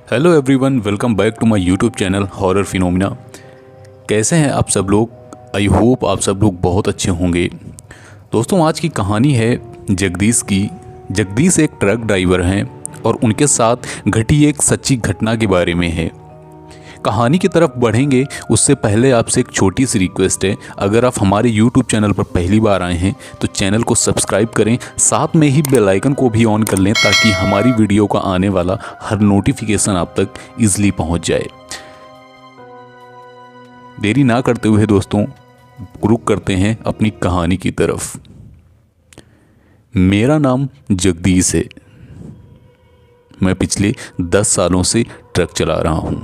Hello everyone, welcome back to my YouTube channel horror phenomena. कैसे हैं आप सब लोग? आई होप आप सब लोग बहुत अच्छे होंगे। दोस्तों, आज की कहानी है जगदीश की। जगदीश एक ट्रक ड्राइवर हैं और उनके साथ घटी एक सच्ची घटना के बारे में है। कहानी की तरफ बढ़ेंगे उससे पहले आपसे एक छोटी सी रिक्वेस्ट है। अगर आप हमारे यूट्यूब चैनल पर पहली बार आए हैं तो चैनल को सब्सक्राइब करें, साथ में ही बेल आइकन को भी ऑन कर लें ताकि हमारी वीडियो का आने वाला हर नोटिफिकेशन आप तक ईजिली पहुंच जाए। देरी ना करते हुए दोस्तों, रुक करते हैं अपनी कहानी की तरफ। मेरा नाम जगदीश है। मैं पिछले 10 सालों से ट्रक चला रहा हूं।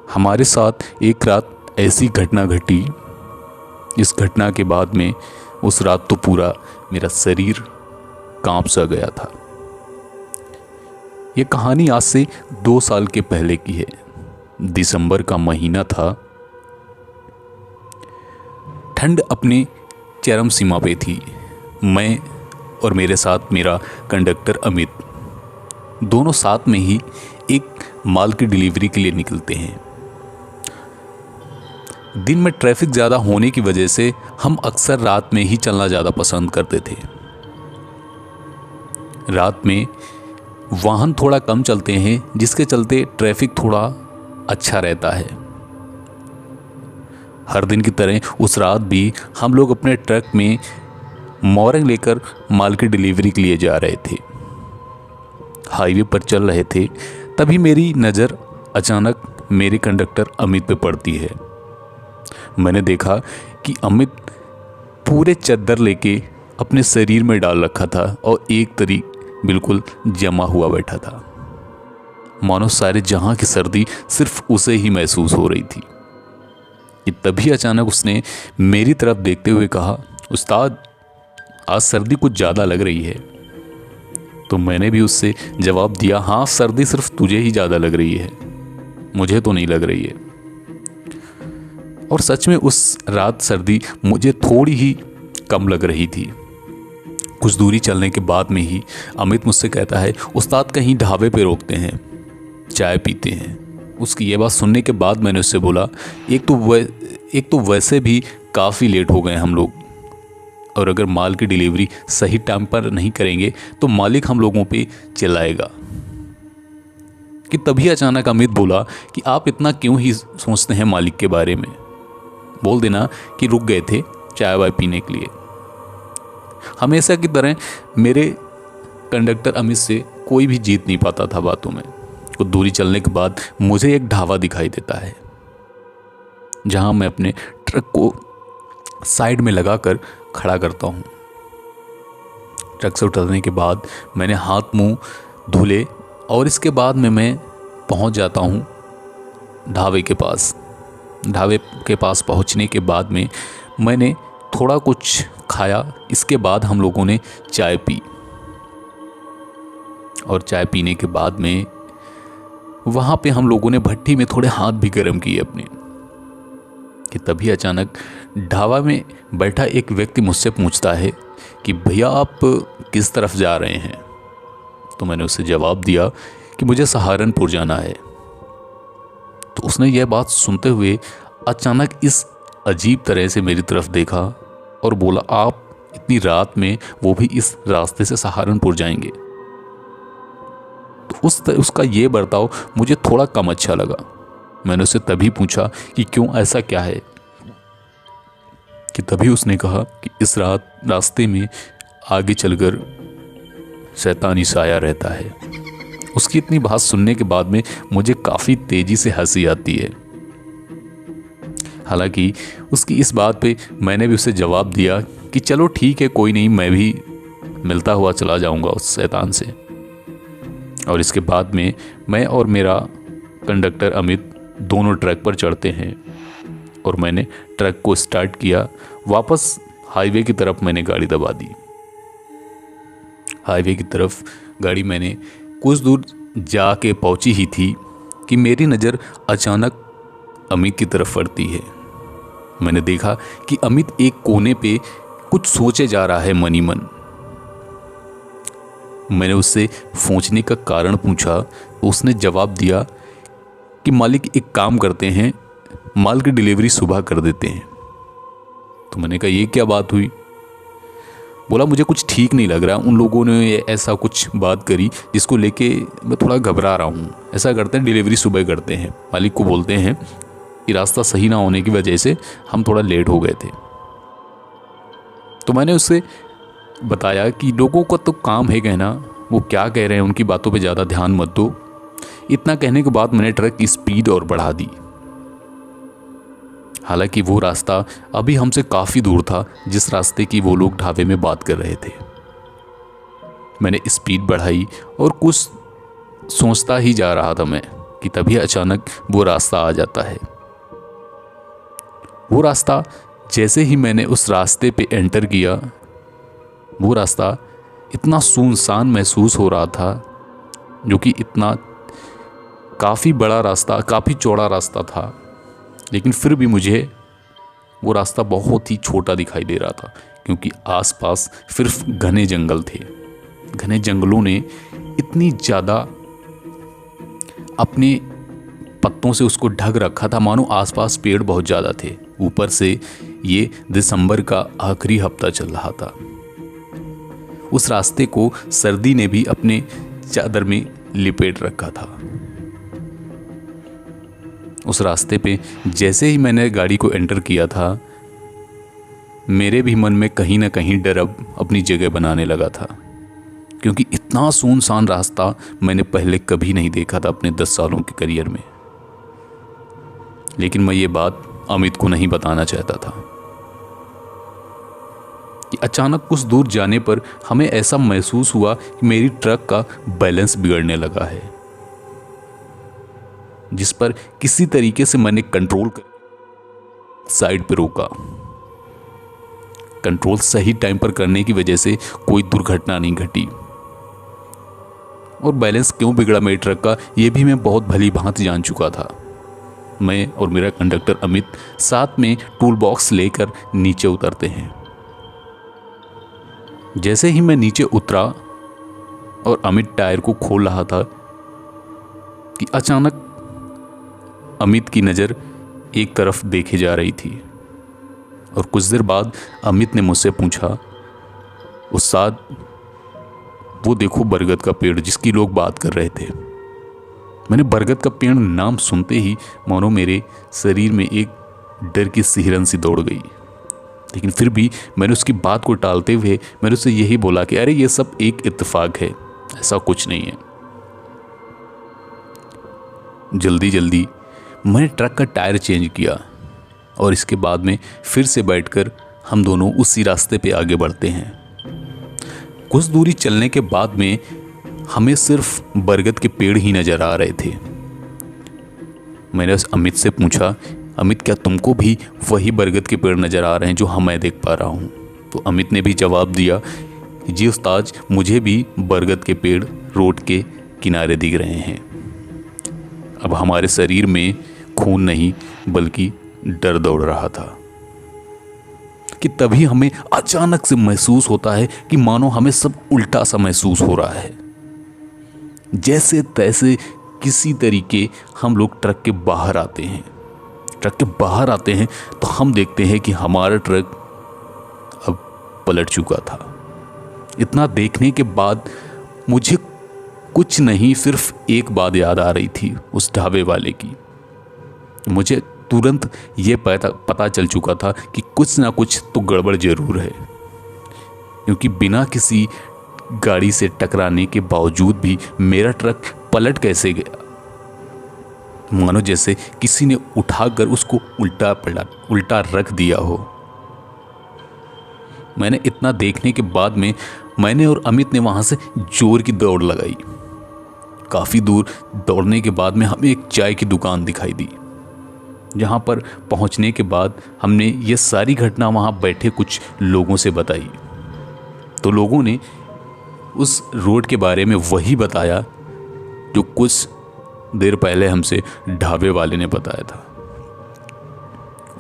हमारे साथ एक रात ऐसी घटना घटी। इस घटना के बाद में उस रात तो पूरा मेरा शरीर कांप सा गया था। यह कहानी आज से 2 साल के पहले की है। दिसंबर का महीना था। ठंड अपनी चरम सीमा पे थी। मैं और मेरे साथ मेरा कंडक्टर अमित, दोनों साथ में ही एक माल की डिलीवरी के लिए निकलते हैं। दिन में ट्रैफिक ज़्यादा होने की वजह से हम अक्सर रात में ही चलना ज़्यादा पसंद करते थे। रात में वाहन थोड़ा कम चलते हैं, जिसके चलते ट्रैफिक थोड़ा अच्छा रहता है। हर दिन की तरह उस रात भी हम लोग अपने ट्रक में मोरंग लेकर माल की डिलीवरी के लिए जा रहे थे। हाईवे पर चल रहे थे, तभी मेरी नज़र अचानक मेरे कंडक्टर अमित पे पड़ती है। मैंने देखा कि अमित पूरे चद्दर लेके अपने शरीर में डाल रखा था और एक तरीक बिल्कुल जमा हुआ बैठा था। मानो सारे जहां की सर्दी सिर्फ उसे ही महसूस हो रही थी। कि तभी अचानक उसने मेरी तरफ देखते हुए कहा, उस्ताद, आज सर्दी कुछ ज़्यादा लग रही है। तो मैंने भी उससे जवाब दिया, हाँ, सर्दी सिर्फ तुझे ही ज़्यादा लग रही है, मुझे तो नहीं लग रही है। और सच में उस रात सर्दी मुझे थोड़ी ही कम लग रही थी। कुछ दूरी चलने के बाद में ही अमित मुझसे कहता है, उस्ताद, कहीं ढाबे पे रोकते हैं, चाय पीते हैं। उसकी ये बात सुनने के बाद मैंने उससे बोला, एक तो वैसे भी काफ़ी लेट हो गए हम लोग, और अगर माल की डिलीवरी सही टाइम पर नहीं करेंगे तो मालिक हम लोगों पे चिल्लाएगा। कि तभी अचानक अमित बोला कि आप इतना क्यों ही सोचते हैं मालिक के बारे में, बोल देना कि रुक गए थे चाय वाय पीने के लिए। हमेशा की तरह मेरे कंडक्टर अमित से कोई भी जीत नहीं पाता था बातों में। कुछ दूरी चलने के बाद मुझे एक ढाबा दिखाई देता है, जहां मैं अपने ट्रक को साइड में लगाकर खड़ा करता हूं। ट्रक से उतरने के बाद मैंने हाथ मुंह धुले और इसके बाद में मैं पहुंच जाता हूं ढाबे के पास। ढाबे के पास पहुंचने के बाद में मैंने थोड़ा कुछ खाया। इसके बाद हम लोगों ने चाय पी, और चाय पीने के बाद में वहाँ पे हम लोगों ने भट्टी में थोड़े हाथ भी गर्म किए अपने। कि तभी अचानक ढाबा में बैठा एक व्यक्ति मुझसे पूछता है कि भैया, आप किस तरफ जा रहे हैं? तो मैंने उसे जवाब दिया कि मुझे सहारनपुर जाना है। तो उसने यह बात सुनते हुए अचानक इस अजीब तरह से मेरी तरफ देखा और बोला, आप इतनी रात में, वो भी इस रास्ते से सहारनपुर जाएंगे? तो उसका ये बर्ताव मुझे थोड़ा कम अच्छा लगा। मैंने उससे तभी पूछा कि क्यों, ऐसा क्या है? कि तभी उसने कहा कि इस रास्ते में आगे चलकर शैतानी साया रहता है। उसकी इतनी बात सुनने के बाद में मुझे काफ़ी तेज़ी से हंसी आती है। हालांकि उसकी इस बात पे मैंने भी उसे जवाब दिया कि चलो ठीक है, कोई नहीं, मैं भी मिलता हुआ चला जाऊंगा उस शैतान से। और इसके बाद में मैं और मेरा कंडक्टर अमित दोनों ट्रक पर चढ़ते हैं और मैंने ट्रक को स्टार्ट किया। वापस हाईवे की तरफ मैंने गाड़ी दबा दी। हाईवे की तरफ गाड़ी मैंने कुछ दूर जाके पहुंची ही थी कि मेरी नज़र अचानक अमित की तरफ पड़ती है। मैंने देखा कि अमित एक कोने पे कुछ सोचे जा रहा है मन ही मन। मैंने उससे पहुंचने का कारण पूछा तो उसने जवाब दिया कि मालिक एक काम करते हैं, माल की डिलीवरी सुबह कर देते हैं। तो मैंने कहा ये क्या बात हुई? बोला मुझे कुछ ठीक नहीं लग रहा, उन लोगों ने ऐसा कुछ बात करी जिसको लेके मैं थोड़ा घबरा रहा हूँ। ऐसा करते हैं डिलीवरी सुबह करते हैं, मालिक को बोलते हैं कि रास्ता सही ना होने की वजह से हम थोड़ा लेट हो गए थे। तो मैंने उससे बताया कि लोगों का तो काम है कहना, वो क्या कह रहे हैं उनकी बातों पे ज़्यादा ध्यान मत दो। इतना कहने के बाद मैंने ट्रक की स्पीड और बढ़ा दी। हालांकि वो रास्ता अभी हमसे काफ़ी दूर था जिस रास्ते की वो लोग ढाबे में बात कर रहे थे। मैंने स्पीड बढ़ाई और कुछ सोचता ही जा रहा था मैं कि तभी अचानक वो रास्ता आ जाता है। वो रास्ता जैसे ही मैंने उस रास्ते पे एंटर किया, वो रास्ता इतना सुनसान महसूस हो रहा था, जो कि इतना काफ़ी बड़ा रास्ता, काफ़ी चौड़ा रास्ता था, लेकिन फिर भी मुझे वो रास्ता बहुत ही छोटा दिखाई दे रहा था क्योंकि आसपास सिर्फ घने जंगल थे। घने जंगलों ने इतनी ज़्यादा अपने पत्तों से उसको ढक रखा था मानो आसपास पेड़ बहुत ज़्यादा थे। ऊपर से ये दिसंबर का आखिरी हफ्ता चल रहा था। उस रास्ते को सर्दी ने भी अपने चादर में लिपेट रखा था। उस रास्ते पे जैसे ही मैंने गाड़ी को एंटर किया था, मेरे भी मन में कहीं ना कहीं डर अब अपनी जगह बनाने लगा था, क्योंकि इतना सुनसान रास्ता मैंने पहले कभी नहीं देखा था अपने 10 सालों के करियर में। लेकिन मैं ये बात अमित को नहीं बताना चाहता था कि अचानक कुछ दूर जाने पर हमें ऐसा महसूस हुआ कि मेरी ट्रक का बैलेंस बिगड़ने लगा है, जिस पर किसी तरीके से मैंने कंट्रोल कर साइड पर रोका। कंट्रोल सही टाइम पर करने की वजह से कोई दुर्घटना नहीं घटी। और बैलेंस क्यों बिगड़ा मेरी ट्रक का, यह भी मैं बहुत भली भांति जान चुका था। मैं और मेरा कंडक्टर अमित साथ में टूल बॉक्स लेकर नीचे उतरते हैं। जैसे ही मैं नीचे उतरा और अमित टायर को खोल रहा था कि अचानक अमित की नज़र एक तरफ देखे जा रही थी। और कुछ देर बाद अमित ने मुझसे पूछा, उस्ताद वो देखो बरगद का पेड़ जिसकी लोग बात कर रहे थे। मैंने बरगद का पेड़ नाम सुनते ही मानो मेरे शरीर में एक डर की सिहरन सी दौड़ गई। लेकिन फिर भी मैंने उसकी बात को टालते हुए मैंने उससे यही बोला कि अरे ये सब एक इत्तेफाक है, ऐसा कुछ नहीं है। जल्दी जल्दी मैंने ट्रक का टायर चेंज किया और इसके बाद में फिर से बैठकर हम दोनों उसी रास्ते पे आगे बढ़ते हैं। कुछ दूरी चलने के बाद में हमें सिर्फ बरगद के पेड़ ही नजर आ रहे थे। मैंने अमित से पूछा, अमित क्या तुमको भी वही बरगद के पेड़ नजर आ रहे हैं जो मैं देख पा रहा हूँ? तो अमित ने भी जवाब दिया, जी उस्ताद मुझे भी बरगद के पेड़ रोड के किनारे दिख रहे हैं। अब हमारे शरीर में खून नहीं बल्कि डर दौड़ रहा था कि तभी हमें अचानक से महसूस होता है कि मानो हमें सब उल्टा सा महसूस हो रहा है। जैसे तैसे किसी तरीके हम लोग ट्रक के बाहर आते हैं। ट्रक के बाहर आते हैं तो हम देखते हैं कि हमारा ट्रक अब पलट चुका था। इतना देखने के बाद मुझे कुछ नहीं सिर्फ एक बात याद आ रही थी उस ढाबे वाले की। मुझे तुरंत ये पता चल चुका था कि कुछ ना कुछ तो गड़बड़ जरूर है, क्योंकि बिना किसी गाड़ी से टकराने के बावजूद भी मेरा ट्रक पलट कैसे गया, मानो जैसे किसी ने उठाकर उसको उल्टा रख दिया हो। मैंने इतना देखने के बाद में मैंने और अमित ने वहां से जोर की दौड़ लगाई। काफी दूर दौड़ने के बाद में हमें एक चाय की दुकान दिखाई दी, जहां पर पहुंचने के बाद हमने ये सारी घटना वहां बैठे कुछ लोगों से बताई। तो लोगों ने उस रोड के बारे में वही बताया जो कुछ देर पहले हमसे ढाबे वाले ने बताया था।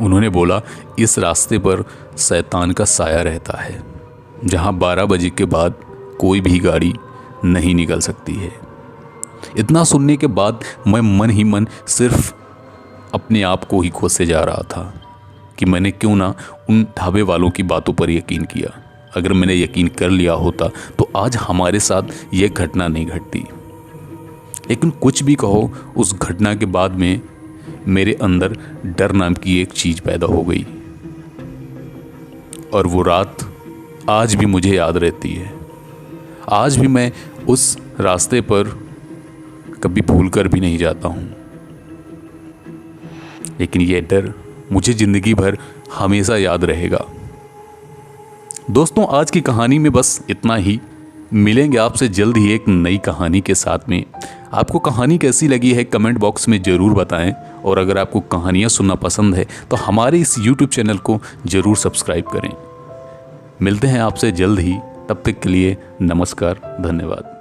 उन्होंने बोला इस रास्ते पर शैतान का साया रहता है, जहां 12 बजे के बाद कोई भी गाड़ी नहीं निकल सकती है। इतना सुनने के बाद मैं मन ही मन सिर्फ अपने आप को ही कोसे जा रहा था कि मैंने क्यों ना उन ढाबे वालों की बातों पर यकीन किया। अगर मैंने यकीन कर लिया होता तो आज हमारे साथ यह घटना नहीं घटती। लेकिन कुछ भी कहो, उस घटना के बाद में मेरे अंदर डर नाम की एक चीज़ पैदा हो गई और वो रात आज भी मुझे याद रहती है। आज भी मैं उस रास्ते पर कभी भूल कर भी नहीं जाता हूँ। लेकिन ये डर मुझे ज़िंदगी भर हमेशा याद रहेगा। दोस्तों, आज की कहानी में बस इतना ही। मिलेंगे आपसे जल्द ही एक नई कहानी के साथ में। आपको कहानी कैसी लगी है कमेंट बॉक्स में ज़रूर बताएं, और अगर आपको कहानियाँ सुनना पसंद है तो हमारे इस YouTube चैनल को ज़रूर सब्सक्राइब करें। मिलते हैं आपसे जल्द ही, तब तक के लिए नमस्कार, धन्यवाद।